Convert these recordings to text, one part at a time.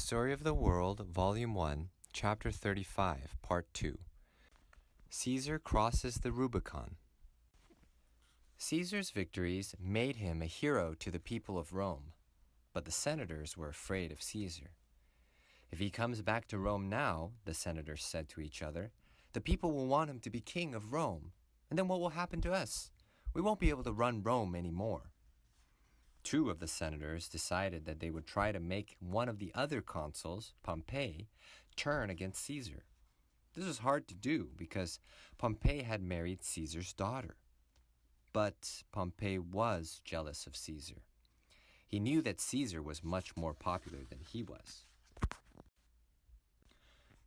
Story of the World, Volume 1, Chapter 35, Part 2. Caesar crosses the Rubicon. Caesar's victories made him a hero to the people of Rome, but the senators were afraid of Caesar. If he comes back to Rome now, the senators said to each other, the people will want him to be king of Rome, and then what will happen to us? We won't be able to run Rome anymore. Two of the senators decided that they would try to make one of the other consuls, Pompey, turn against Caesar. This was hard to do because Pompey had married Caesar's daughter. But Pompey was jealous of Caesar. He knew that Caesar was much more popular than he was.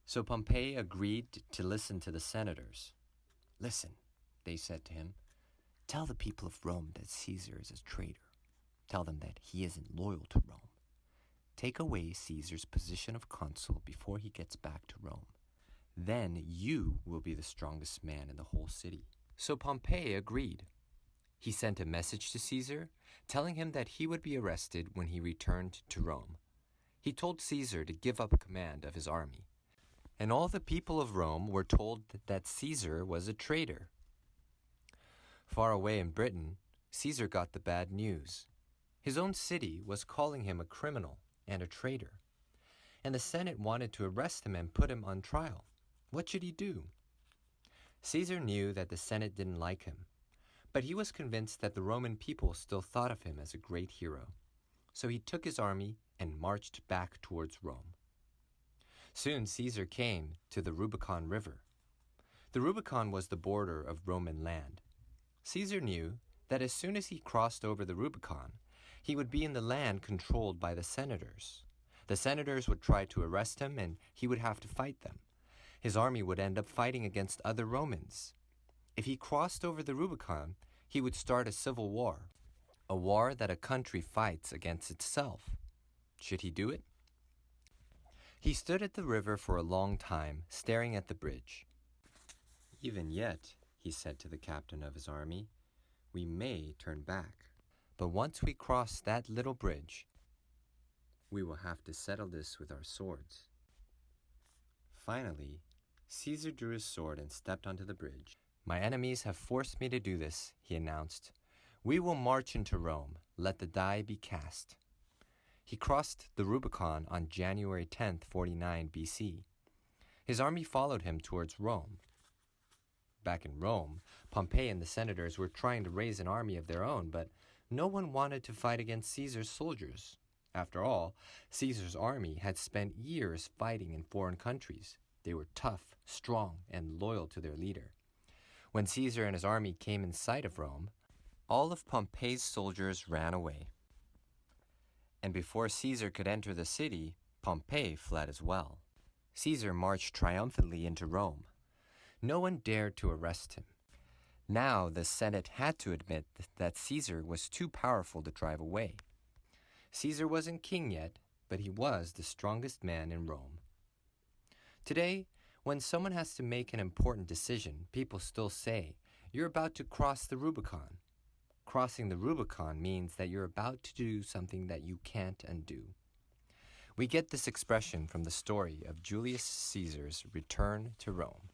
So Pompey agreed to listen to the senators. "Listen," they said to him, "tell the people of Rome that Caesar is a traitor. Tell them that he isn't loyal to Rome. Take away Caesar's position of consul before he gets back to Rome. Then you will be the strongest man in the whole city." So Pompey agreed. He sent a message to Caesar, telling him that he would be arrested when he returned to Rome. He told Caesar to give up command of his army. And all the people of Rome were told that Caesar was a traitor. Far away in Britain, Caesar got the bad news. His own city was calling him a criminal and a traitor, and the Senate wanted to arrest him and put him on trial. What should he do? Caesar knew that the Senate didn't like him, but he was convinced that the Roman people still thought of him as a great hero. So he took his army and marched back towards Rome. Soon Caesar came to the Rubicon River. The Rubicon was the border of Roman land. Caesar knew that as soon as he crossed over the Rubicon, he would be in the land controlled by the senators. The senators would try to arrest him, and he would have to fight them. His army would end up fighting against other Romans. If he crossed over the Rubicon, he would start a civil war, a war that a country fights against itself. Should he do it? He stood at the river for a long time, staring at the bridge. "Even yet," he said to the captain of his army, "we may turn back. But once we cross that little bridge, we will have to settle this with our swords." Finally, Caesar drew his sword and stepped onto the bridge. "My enemies have forced me to do this," he announced. "We will march into Rome. Let the die be cast." He crossed the Rubicon on January 10th, 49 BC. His army followed him towards Rome. Back in Rome, Pompey and the senators were trying to raise an army of their own, but no one wanted to fight against Caesar's soldiers. After all, Caesar's army had spent years fighting in foreign countries. They were tough, strong, and loyal to their leader. When Caesar and his army came in sight of Rome, all of Pompey's soldiers ran away. And before Caesar could enter the city, Pompey fled as well. Caesar marched triumphantly into Rome. No one dared to arrest him. Now the Senate had to admit that Caesar was too powerful to drive away. Caesar wasn't king yet, but he was the strongest man in Rome. Today, when someone has to make an important decision, people still say, "You're about to cross the Rubicon." Crossing the Rubicon means that you're about to do something that you can't undo. We get this expression from the story of Julius Caesar's return to Rome.